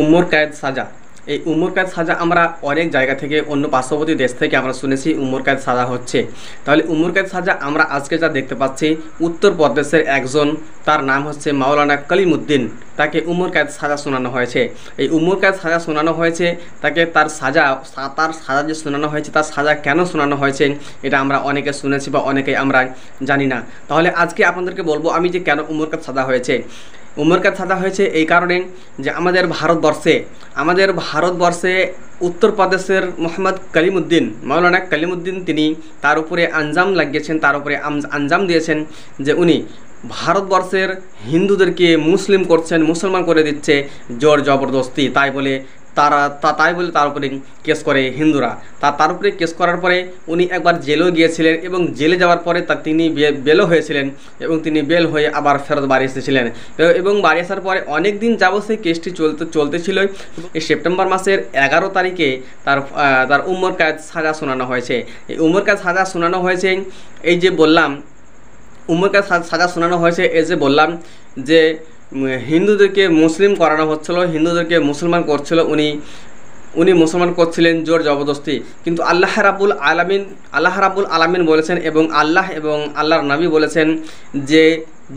Umar Quaid সাজা। এই Umar Quaid সাজা আমরা অনেক জায়গা থেকে, অন্য পার্শ্ববর্তী দেশ থেকে আমরা শুনেছি উমর কায়েদ সাজা হচ্ছে। তাহলে উমর কায়েদ সাজা আমরা আজকে যা দেখতে পাচ্ছি, উত্তরপ্রদেশের একজন, তার নাম হচ্ছে মাওলানা কলিমুদ্দিন, তাকে উমর কায়েদ সাজা শোনানো হয়েছে। এই উমর কায়েদ সাজা শোনানো হয়েছে, তাকে তার সাজা যে শোনানো হয়েছে, তার সাজা কেন শোনানো হয়েছে এটা আমরা অনেকে শুনেছি বা অনেকেই আমরা জানি না। তাহলে আজকে আপনাদেরকে বলবো আমি যে কেন উমর কায়েদ সাজা হয়েছে। উমর কায়েদ সাজা হয়েছে এই কারণে যে আমাদের ভারতবর্ষে উত্তরপ্রদেশের মোহাম্মদ কলিমুদ্দিন, মাওলানা কলিমুদ্দিন, তিনি তার উপরে আঞ্জাম লাগিয়েছেন, তার উপরে আঞ্জাম দিয়েছেন যে উনি ভারতবর্ষের হিন্দুদেরকে মুসলিম করছেন, মুসলমান করে দিচ্ছে জোর জবরদস্তি। তাই বলে তার উপরে কেস করে হিন্দুরা। তার উপরে কেস করার পরে উনি একবার জেলেও গিয়েছিলেন এবং জেলে যাওয়ার পরে তিনি বেলও হয়েছিলেন এবং তিনি বেল হয়ে আবার ফেরত বাড়ি এসেছিলেন এবং বাড়ি আসার পরে অনেক দিন যাবত সেই কেসটি চলতেছিল। এই সেপ্টেম্বর মাসের 11 তারিখে তার উমর কায়েদ সাজা শোনানো হয়েছে। এই উমর কায়েদ সাজা শোনানো হয়েছে, এই যে বললাম উমর কায়েদ সাজা শোনানো হয়েছে, এই যে বললাম যে হিন্দুদেরকে মুসলিম করানো হচ্ছিল, হিন্দুদেরকে মুসলমান করছিল, উনি মুসলমান করছিলেন জোর জবরদস্তি। কিন্তু আল্লাহ রাব্বুল আলামিন বলেছেন এবং আল্লাহর নবী বলেছেন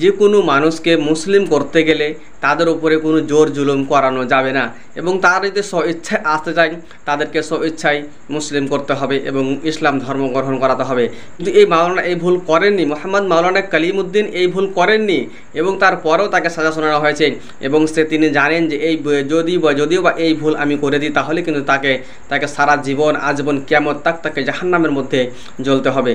যে কোনো মানুষকে মুসলিম করতে গেলে তাদের উপরে কোনো জোর জুলুম করানো যাবে না এবং তারা যদি স্বইচ্ছায় আসতে চায় তাদেরকে স্বইচ্ছায় মুসলিম করতে হবে এবং ইসলাম ধর্ম গ্রহণ করাতে হবে। কিন্তু এই মাওলানা এই ভুল করেননি, মোহাম্মদ মাওলানা কলিমুদ্দিন এই ভুল করেননি এবং তারপরেও তাকে সাজা শোনানো হয়েছে এবং তিনি জানেন যে যদিও বা এই ভুল আমি করে দিই তাহলে কিন্তু তাকে সারা জীবন আজীবন কিয়ামত তাক তাকে জাহান্নামের মধ্যে জ্বলতে হবে।